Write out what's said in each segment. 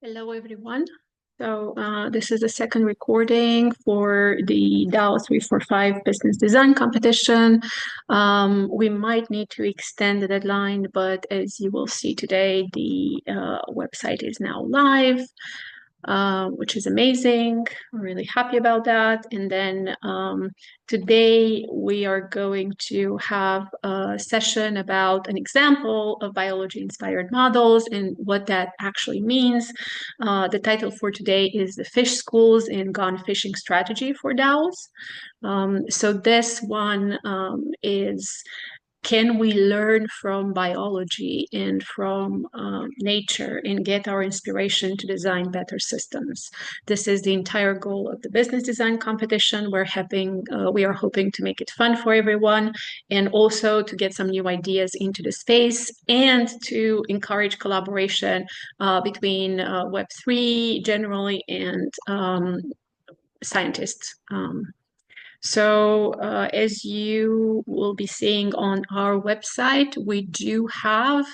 Hello, everyone. This is the second recording for the DAO345 Business Design Competition. We might need to extend the deadline, but as you will see today, the website is now live. Which is amazing. I'm really happy about that. And then today we are going to have a session about an example of biology-inspired models and what that actually means. The title for today is The Fish Schools in Gone Fishing Strategy for DAOs. So this one is, can we learn from biology and from nature and get our inspiration to design better systems? This is the entire goal of the business design competition. We are hoping to make it fun for everyone and also to get some new ideas into the space and to encourage collaboration between Web3 generally and scientists. As you will be seeing on our website, we do have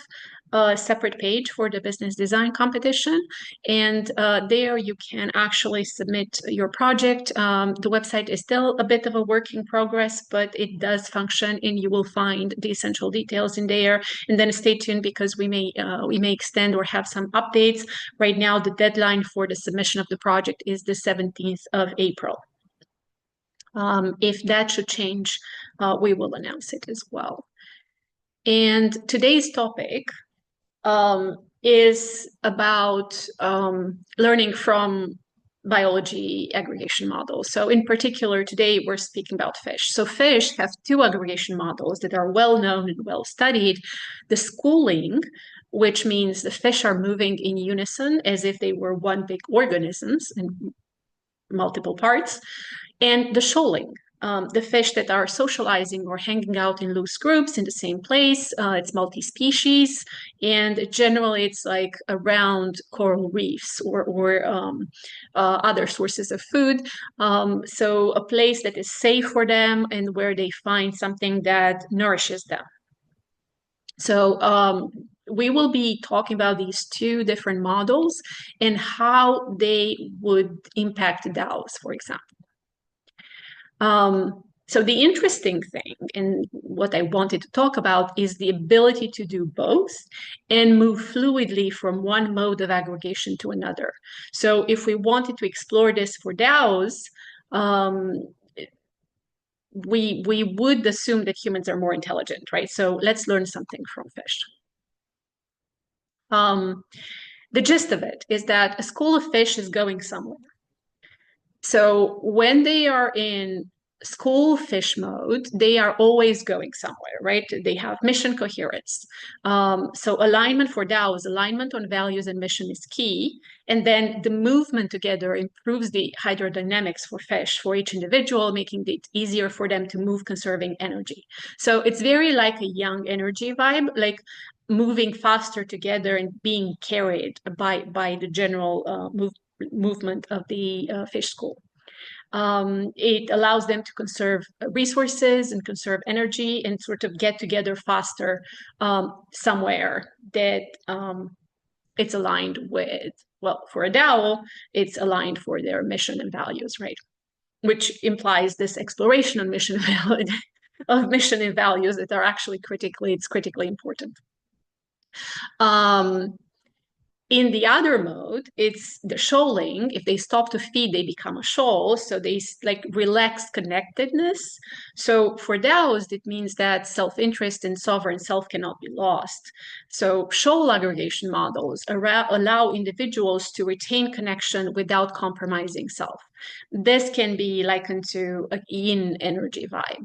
a separate page for the business design competition, and there you can actually submit your project. The website is still a bit of a work in progress, but it does function, and you will find the essential details in there. And then stay tuned because we may extend or have some updates. Right now, the deadline for the submission of the project is the 17th of April. If that should change, we will announce it as well. And today's topic is about learning from biology aggregation models. So in particular, today we're speaking about fish. So fish have two aggregation models that are well known and well studied. The schooling, which means the fish are moving in unison as if they were one big organisms in multiple parts, and the shoaling, the fish that are socializing or hanging out in loose groups in the same place. It's multi-species, and generally it's like around coral reefs or other sources of food. So a place that is safe for them and where they find something that nourishes them. So we will be talking about these two different models and how they would impact DAOs, for example. So the interesting thing and what I wanted to talk about is the ability to do both and move fluidly from one mode of aggregation to another. So if we wanted to explore this for DAOs, we would assume that humans are more intelligent, right? So let's learn something from fish. The gist of it is that a school of fish is going somewhere. So when they are in school fish mode, they are always going somewhere, right? They have mission coherence. So alignment for DAOs, alignment on values and mission is key. And then the movement together improves the hydrodynamics for fish, for each individual, making it easier for them to move, conserving energy. So it's very like a young energy vibe, like moving faster together and being carried by the general movement of the fish school. It allows them to conserve resources and conserve energy and sort of get together faster somewhere that it's aligned with, well, for a DAO, it's aligned for their mission and values, right? Which implies this exploration of mission and values that are actually critically important. In the other mode, it's the shoaling. If they stop to feed, they become a shoal. So they like relax connectedness. So for DAOs, it means that self-interest and sovereign self cannot be lost. So shoal aggregation models allow individuals to retain connection without compromising self. This can be likened to a yin energy vibe.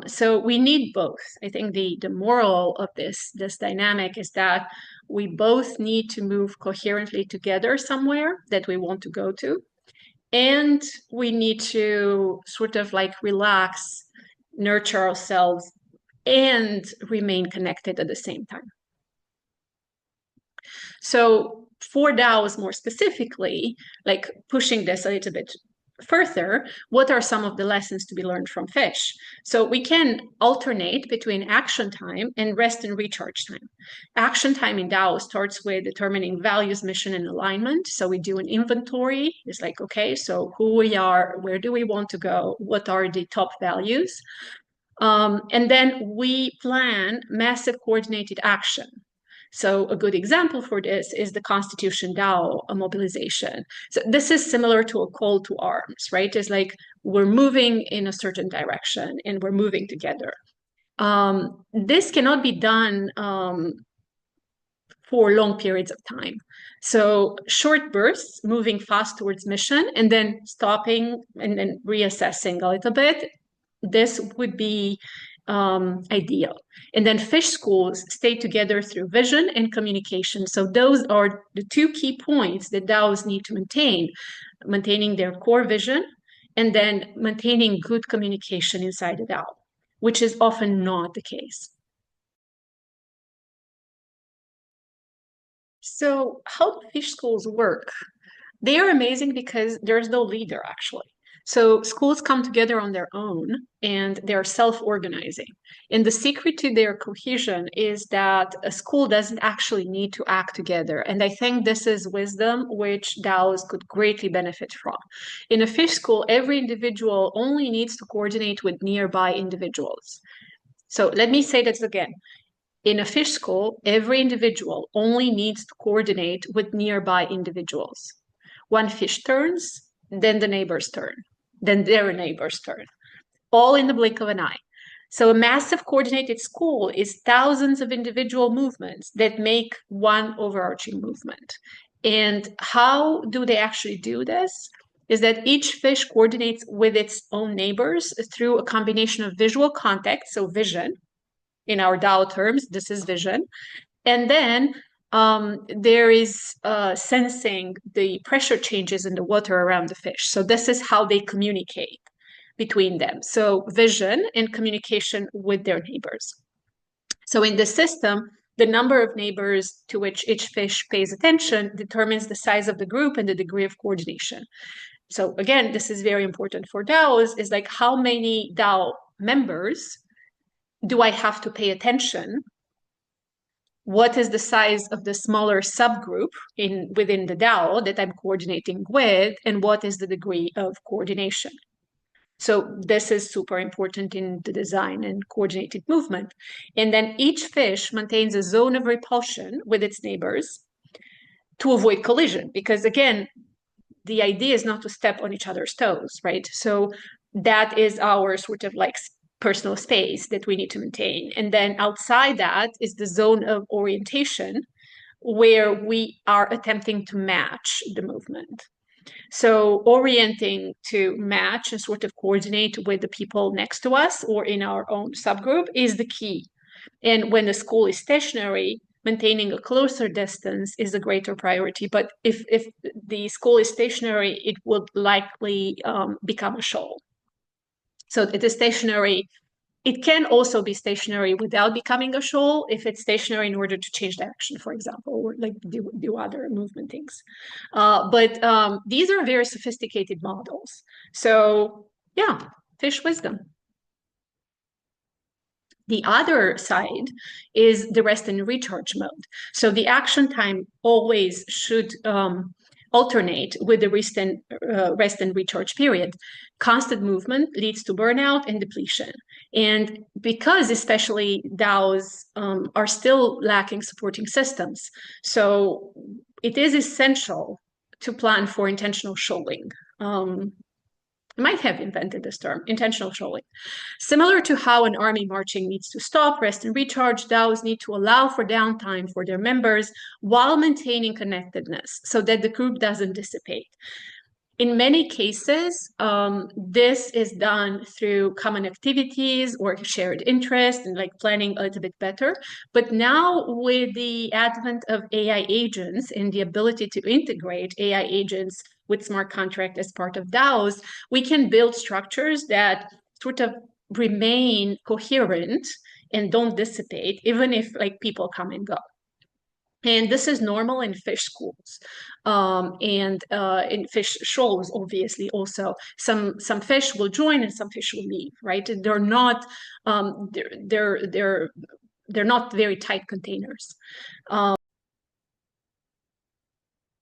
So we need both. I think the moral of this dynamic is that we both need to move coherently together somewhere that we want to go to, and we need to sort of like relax, nurture ourselves, and remain connected at the same time. So for DAOs more specifically, like pushing this a little bit further, what are some of the lessons to be learned from fish? So we can alternate between action time and rest and recharge time. Action time in DAO starts with determining values, mission, and alignment. So we do an inventory. It's like, okay, so who we are, where do we want to go, what are the top values? And then we plan massive coordinated action. So a good example for this is the Constitution DAO mobilization. So this is similar to a call to arms, right? It's like we're moving in a certain direction and we're moving together. This cannot be done for long periods of time. So short bursts, moving fast towards mission, and then stopping and then reassessing a little bit. This would be ideal. And then fish schools stay together through vision and communication. So those are the two key points that DAOs need to maintain, maintaining their core vision and then maintaining good communication inside the DAO, which is often not the case. So how do fish schools work? They are amazing because there's no leader actually. So schools come together on their own and they're self-organizing. And the secret to their cohesion is that a school doesn't actually need to act together. And I think this is wisdom which DAOs could greatly benefit from. In a fish school, every individual only needs to coordinate with nearby individuals. So let me say this again. In a fish school, every individual only needs to coordinate with nearby individuals. One fish turns, then the neighbor's turn, then their neighbor's turn, all in the blink of an eye. So a massive coordinated school is thousands of individual movements that make one overarching movement. And how do they actually do this? Is that each fish coordinates with its own neighbors through a combination of visual contact, so vision. In our DAO terms, this is vision. And then there is sensing the pressure changes in the water around the fish. So this is how they communicate between them. So vision and communication with their neighbors. So in the system, the number of neighbors to which each fish pays attention determines the size of the group and the degree of coordination. So again, this is very important for DAOs, is like how many DAO members do I have to pay attention? What is the size of the smaller subgroup within the DAO that I'm coordinating with, and what is the degree of coordination? So this is super important in the design and coordinated movement. And then each fish maintains a zone of repulsion with its neighbors to avoid collision, because again, the idea is not to step on each other's toes, right? So that is our sort of like personal space that we need to maintain. And then outside that is the zone of orientation where we are attempting to match the movement. So orienting to match and sort of coordinate with the people next to us or in our own subgroup is the key. And when the school is stationary, maintaining a closer distance is a greater priority. But if the school is stationary, it would likely become a shoal. So it is stationary. It can also be stationary without becoming a shoal if it's stationary in order to change direction, for example, or like do other movement things. But these are very sophisticated models. So yeah, fish wisdom. The other side is the rest and recharge mode. So the action time always should alternate with the rest and recharge period. Constant movement leads to burnout and depletion. And because especially DAOs are still lacking supporting systems, so it is essential to plan for intentional shoaling. I might have invented this term, intentional shoaling. Similar to how an army marching needs to stop, rest, and recharge, DAOs need to allow for downtime for their members while maintaining connectedness so that the group doesn't dissipate. In many cases, this is done through common activities or shared interest and like planning a little bit better. But now with the advent of AI agents and the ability to integrate AI agents with smart contract as part of DAOs, we can build structures that sort of remain coherent and don't dissipate, even if like people come and go. And this is normal in fish schools, and in fish shoals. Obviously, also some fish will join and some fish will leave. Right? They're not they're not very tight containers.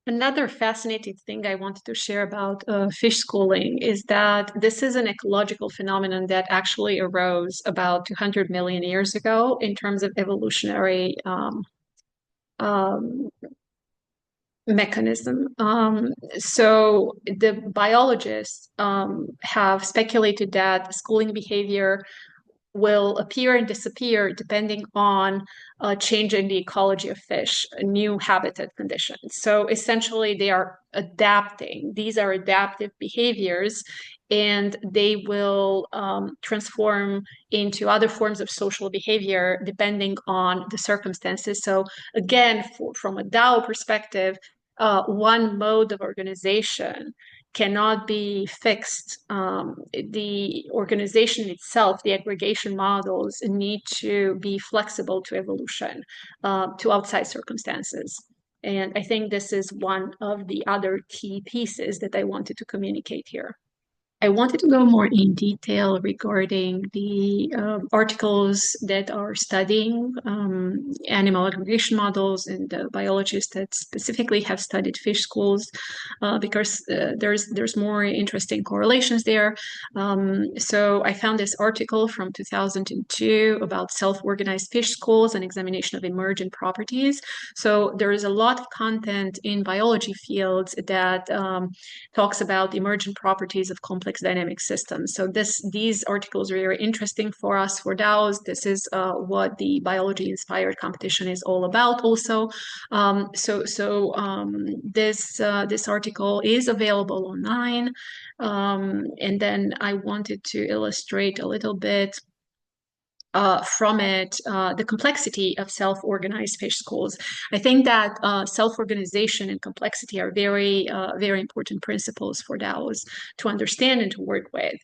Another fascinating thing I wanted to share about fish schooling is that this is an ecological phenomenon that actually arose about 200 million years ago in terms of evolutionary um, mechanism. So the biologists have speculated that schooling behavior will appear and disappear depending on a change in the ecology of fish, new habitat conditions. So essentially, they are adapting. These are adaptive behaviors, and they will transform into other forms of social behavior depending on the circumstances. So again, from a DAO perspective, one mode of organization cannot be fixed. The organization itself, the aggregation models, need to be flexible to evolution, to outside circumstances. And I think this is one of the other key pieces that I wanted to communicate here. I wanted to go more in detail regarding the articles that are studying animal aggregation models and biologists that specifically have studied fish schools, because there's more interesting correlations there. So I found this article from 2002 about self-organized fish schools and examination of emergent properties. So there is a lot of content in biology fields that talks about the emergent properties of complex dynamic systems. So these articles are very interesting for us for DAOs. This is what the biology-inspired competition is all about also. This article is available online. And then I wanted to illustrate a little bit from it, the complexity of self-organized fish schools. I think that self-organization and complexity are very important principles for DAOs to understand and to work with.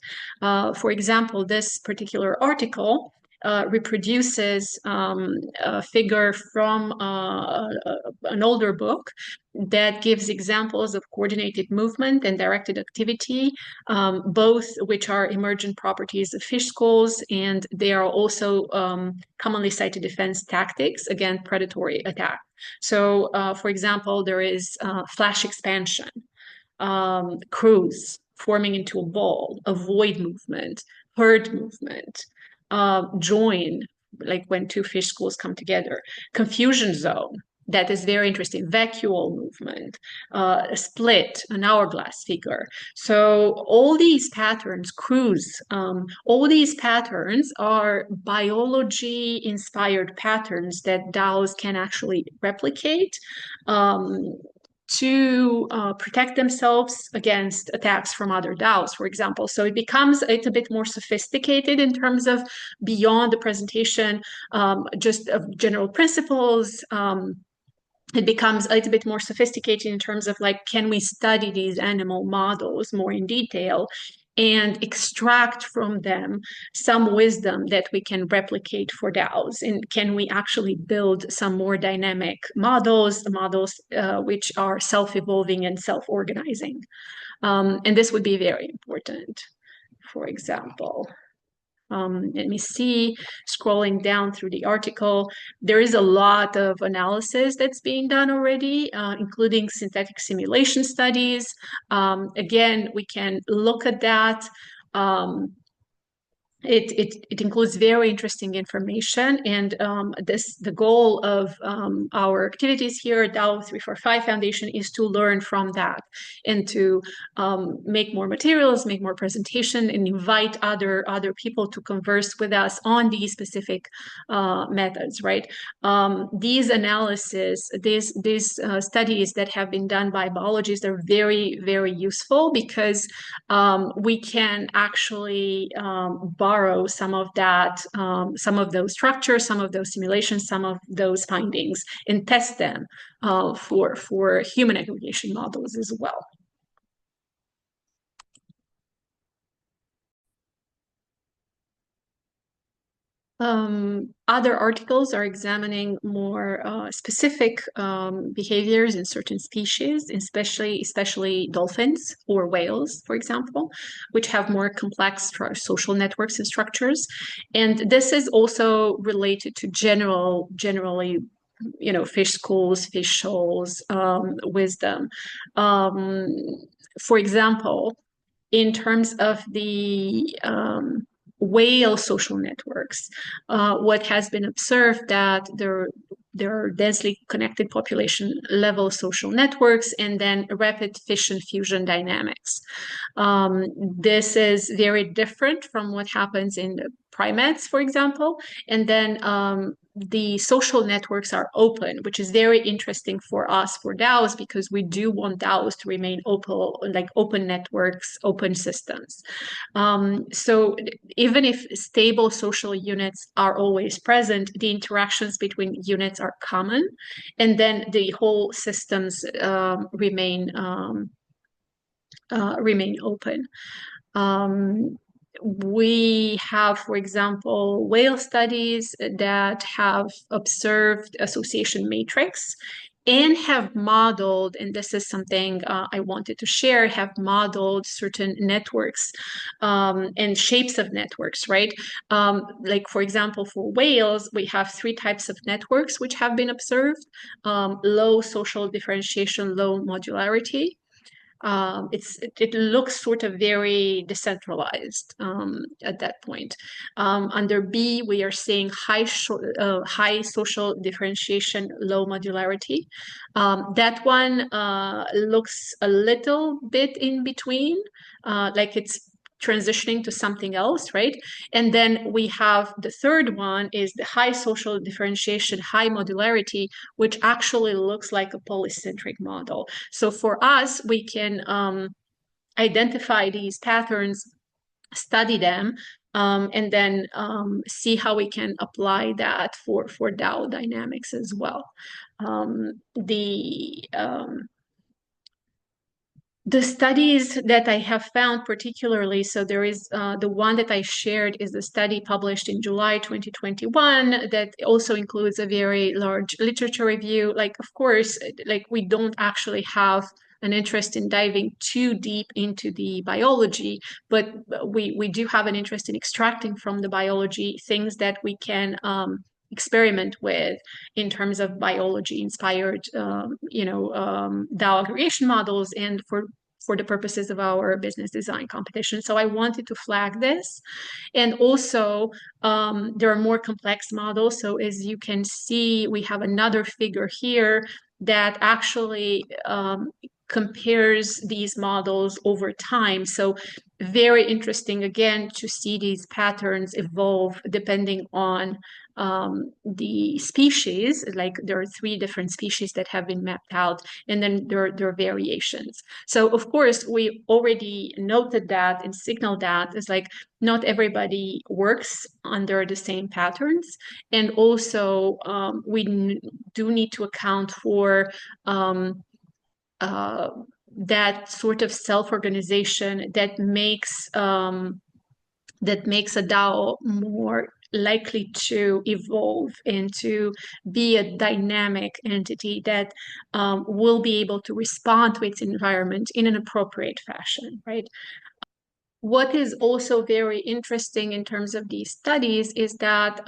For example, this particular article reproduces a figure from an older book that gives examples of coordinated movement and directed activity, both which are emergent properties of fish schools, and they are also commonly cited defense tactics against predatory attack. So, for example, there is flash expansion, cruise, forming into a ball, avoid movement, herd movement, join, like when two fish schools come together, confusion zone. That is very interesting. Vacuole movement, a split, an hourglass figure. So all these patterns, cruise, all these patterns are biology-inspired patterns that DAOs can actually replicate. To protect themselves against attacks from other DAOs, for example. So it's a bit more sophisticated in terms of beyond the presentation, just of general principles. It becomes a little bit more sophisticated in terms of like, can we study these animal models more in detail and extract from them some wisdom that we can replicate for DAOs? And can we actually build some more dynamic models which are self-evolving and self-organizing? And this would be very important, for example. Let me see, scrolling down through the article, there is a lot of analysis that's being done already, including synthetic simulation studies. Again, we can look at that. It includes very interesting information, and the goal of our activities here at DAO345 Foundation is to learn from that and to make more materials, make more presentation, and invite other people to converse with us on these specific methods. Right? These analysis, these studies that have been done by biologists are very useful because we can actually borrow some of that, some of those structures, some of those simulations, some of those findings, and test them for human aggregation models as well. Other articles are examining more specific behaviors in certain species, especially dolphins or whales, for example, which have more complex social networks and structures. And this is also related to generally, fish schools, fish shoals, wisdom. Um, for example, in terms of the whale social networks, what has been observed that there are densely connected population level social networks and then rapid fission fusion dynamics. This is very different from what happens in the primates, for example. And then the social networks are open, which is very interesting for us, for DAOs, because we do want DAOs to remain open, like open networks, open systems. So even if stable social units are always present, the interactions between units are common, and then the whole systems remain open. We have, for example, whale studies that have observed association matrix and have modeled, and this is something I wanted to share, have modeled certain networks and shapes of networks, right? Like, for example, for whales, we have three types of networks which have been observed: low social differentiation, low modularity. It looks sort of very decentralized at that point. Under B, we are seeing high social differentiation, low modularity. That one looks a little bit in between, like it's transitioning to something else, right? And then we have the third one is the high social differentiation, high modularity, which actually looks like a polycentric model. So for us, we can identify these patterns, study them, and then see how we can apply that for DAO dynamics as well. The studies that I have found particularly, so there is the one that I shared is the study published in July 2021 that also includes a very large literature review. Like, of course, like we don't actually have an interest in diving too deep into the biology, but we do have an interest in extracting from the biology things that we can experiment with in terms of biology inspired DAO aggregation models and for the purposes of our business design competition. So I wanted to flag this. And also there are more complex models. So as you can see, we have another figure here that actually compares these models over time. So very interesting, again, to see these patterns evolve depending on the species. Like there are three different species that have been mapped out, and then there are variations. So of course, we already noted that and signaled that it's like not everybody works under the same patterns. And also we do need to account for that sort of self-organization that makes a DAO more likely to evolve and to be a dynamic entity that will be able to respond to its environment in an appropriate fashion, right? What is also very interesting in terms of these studies is that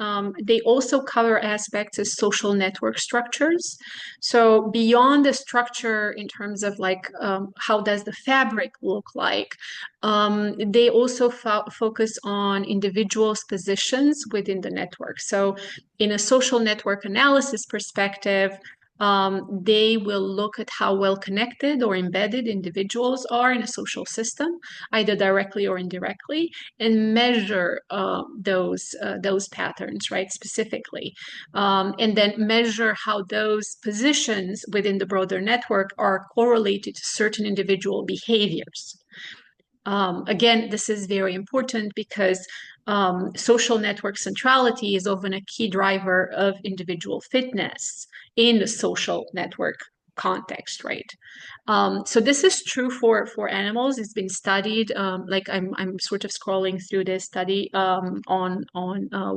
they also cover aspects of social network structures. So beyond the structure in terms of like how does the fabric look like, they also focus on individuals' positions within the network. So in a social network analysis perspective, they will look at how well connected or embedded individuals are in a social system, either directly or indirectly, and measure those patterns, right, specifically, and then measure how those positions within the broader network are correlated to certain individual behaviors. Again, this is very important because social network centrality is often a key driver of individual fitness in the social network context, right? So this is true for animals. It's been studied. Like I'm sort of scrolling through this study on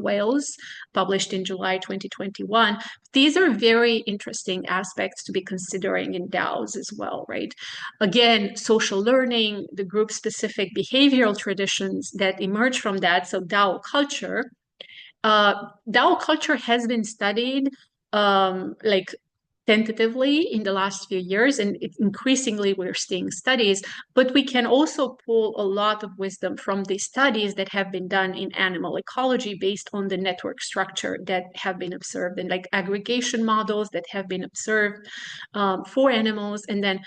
whales published in July 2021. These are very interesting aspects to be considering in DAOs as well, right? Again, social learning, the group-specific behavioral traditions that emerge from that. So DAO culture has been studied like tentatively in the last few years, and increasingly we're seeing studies, but we can also pull a lot of wisdom from the studies that have been done in animal ecology based on the network structure that have been observed, and like aggregation models that have been observed for animals, and then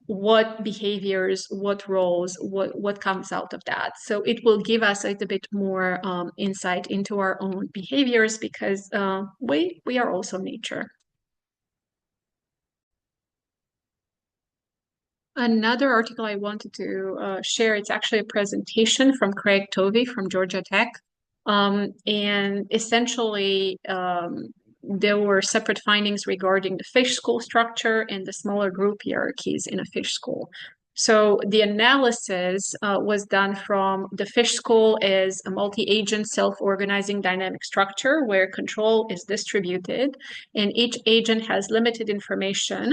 what behaviors, what roles, what comes out of that. So it will give us a little bit more insight into our own behaviors, because we are also nature. Another article I wanted to share, it's actually a presentation from Craig Tovey from Georgia Tech. And essentially, there were separate findings regarding the fish school structure and the smaller group hierarchies in a fish school. So the analysis was done from the fish school as a multi-agent self-organizing dynamic structure where control is distributed and each agent has limited information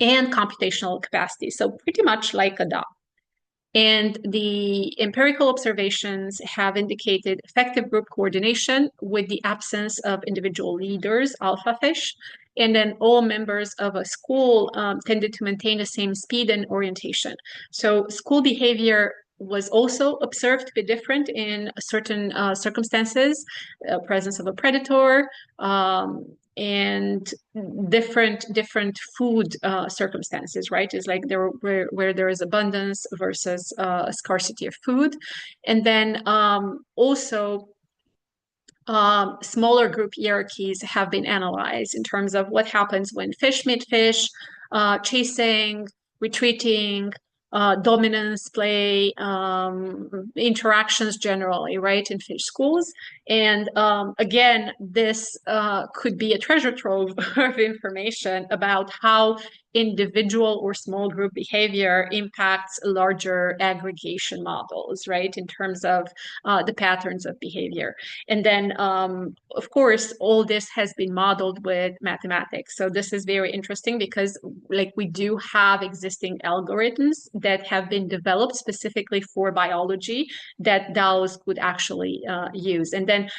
and computational capacity. So pretty much like a DAO. And the empirical observations have indicated effective group coordination with the absence of individual leaders, alpha fish. And then all members of a school tended to maintain the same speed and orientation. So school behavior was also observed to be different in certain circumstances, presence of a predator, and different food circumstances, right? It's like there where there is abundance versus a scarcity of food, and then also smaller group hierarchies have been analyzed in terms of what happens when fish meet fish, chasing, retreating, dominance play, interactions generally, right, in fish schools. And again, this could be a treasure trove of information about how individual or small group behavior impacts larger aggregation models, right, in terms of the patterns of behavior. And then, of course, all this has been modeled with mathematics. So this is very interesting because, like, we do have existing algorithms that have been developed specifically for biology that DAOs could actually use. And then,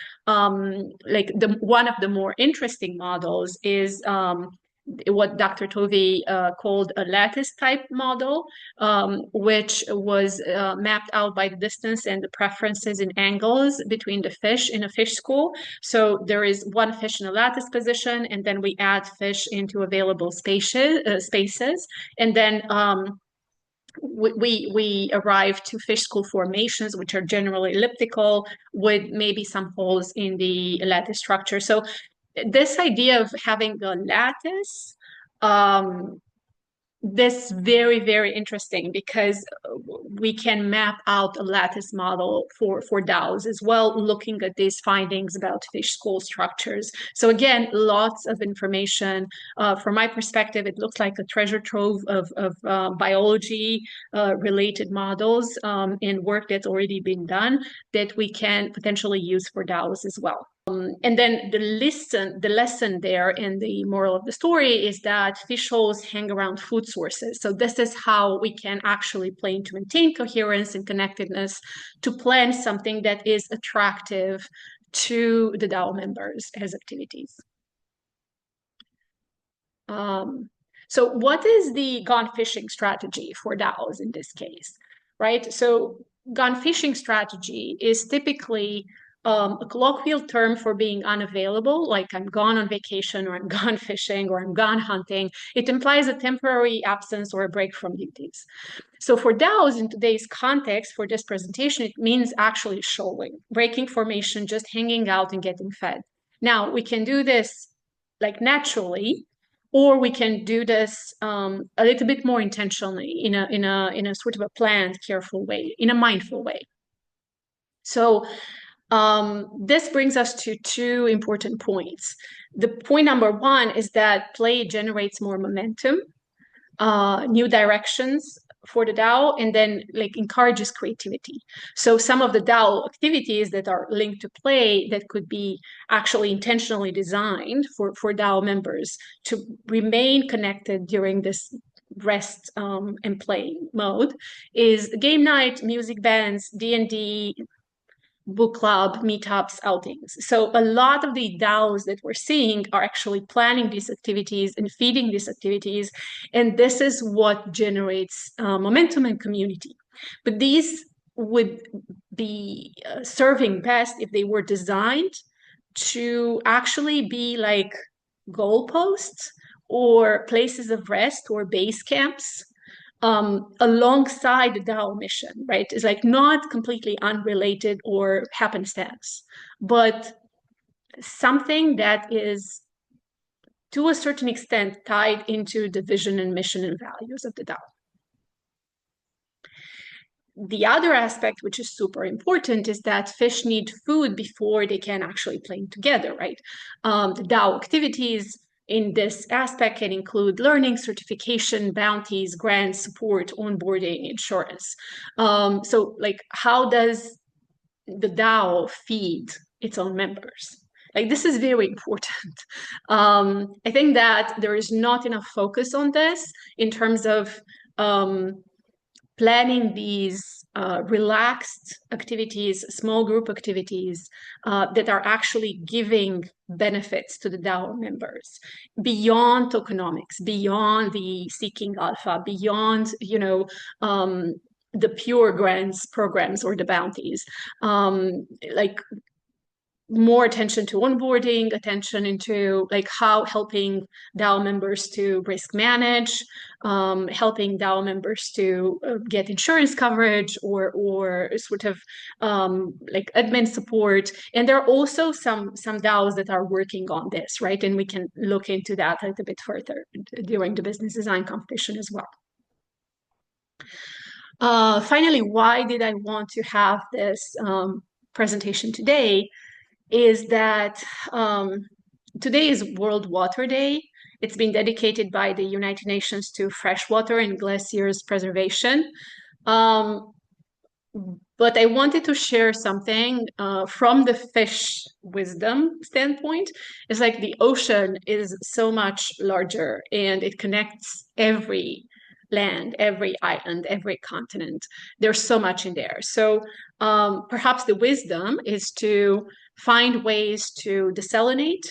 like, one of the more interesting models is what Dr. Tovey called a lattice type model, which was mapped out by the distance and the preferences in angles between the fish in a fish school. So there is one fish in a lattice position, and then we add fish into available spaces, and then we arrive to fish school formations, which are generally elliptical with maybe some holes in the lattice structure. So this idea of having a lattice, this very, very interesting because we can map out a lattice model for DAOs as well, looking at these findings about fish school structures. So again, lots of information. From my perspective, it looks like a treasure trove of biology related models and work that's already been done that we can potentially use for DAOs as well. And then the lesson there in the moral of the story is that fish holes hang around food sources. So this is how we can actually plan to maintain coherence and connectedness, to plan something that is attractive to the DAO members as activities. So what is the gone fishing strategy for DAOs in this case, right? So gone fishing strategy is typically a colloquial term for being unavailable, like I'm gone on vacation, or I'm gone fishing, or I'm gone hunting. It implies a temporary absence or a break from duties. So for DAOs in today's context, for this presentation, it means actually showing, breaking formation, just hanging out and getting fed. Now, we can do this like naturally, or we can do this a little bit more intentionally in a sort of a planned, careful way, in a mindful way. So This brings us to two important points. The point number one is that play generates more momentum, new directions for the DAO, and then like encourages creativity. So some of the DAO activities that are linked to play that could be actually intentionally designed for DAO members to remain connected during this rest and play mode is game night, music bands, D&D, book club, meetups, outings. So a lot of the DAOs that we're seeing are actually planning these activities and feeding these activities. And this is what generates momentum and community. But these would be serving best if they were designed to actually be like goalposts or places of rest or base camps alongside the DAO mission, right? It's like not completely unrelated or happenstance, but something that is to a certain extent tied into the vision and mission and values of the DAO. The other aspect, which is super important, is that fish need food before they can actually play together, right? The DAO activities in this aspect can include learning, certification, bounties, grants, support, onboarding, insurance. So like, how does the DAO feed its own members? Like, this is very important. I think that there is not enough focus on this in terms of planning these relaxed activities, small group activities that are actually giving benefits to the DAO members beyond tokenomics, beyond the seeking alpha, beyond, the pure grants programs or the bounties. Like more attention to onboarding, attention into like how helping DAO members to risk manage, helping DAO members to get insurance coverage or sort of like admin support. And there are also some DAOs that are working on this, right? And we can look into that a little bit further during the business design competition as well. Finally, why did I want to have this presentation today? Is that today is World Water Day. It's been dedicated by the United Nations to freshwater and glaciers preservation. But I wanted to share something from the fish wisdom standpoint. It's like the ocean is so much larger and it connects every land, every island, every continent. There's so much in there. So perhaps the wisdom is to find ways to desalinate.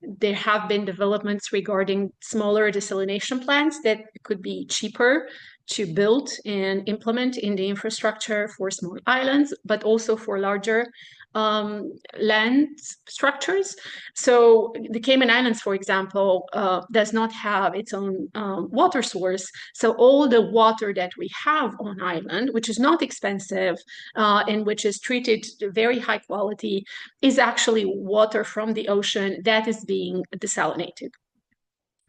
There have been developments regarding smaller desalination plants that could be cheaper to build and implement in the infrastructure for small islands, but also for larger land structures. So the Cayman Islands, for example, does not have its own water source. So all the water that we have on island, which is not expensive and which is treated very high quality, is actually water from the ocean that is being desalinated.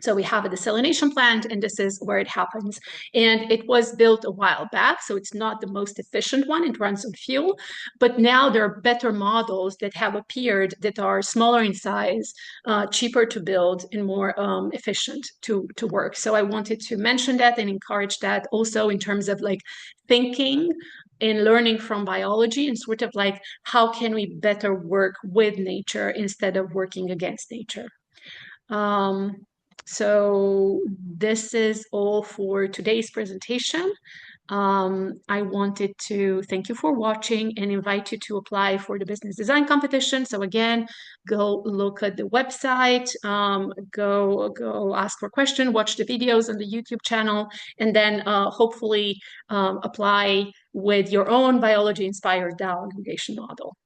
So we have a desalination plant, and this is where it happens. And it was built a while back, so it's not the most efficient one. It runs on fuel. But now there are better models that have appeared that are smaller in size, cheaper to build, and more efficient to work. So I wanted to mention that and encourage that also in terms of like thinking and learning from biology and sort of like how can we better work with nature instead of working against nature. So this is all for today's presentation. I wanted to thank you for watching and invite you to apply for the business design competition. So again, go look at the website, go ask for questions, watch the videos on the YouTube channel, and then hopefully apply with your own biology-inspired DAO aggregation model.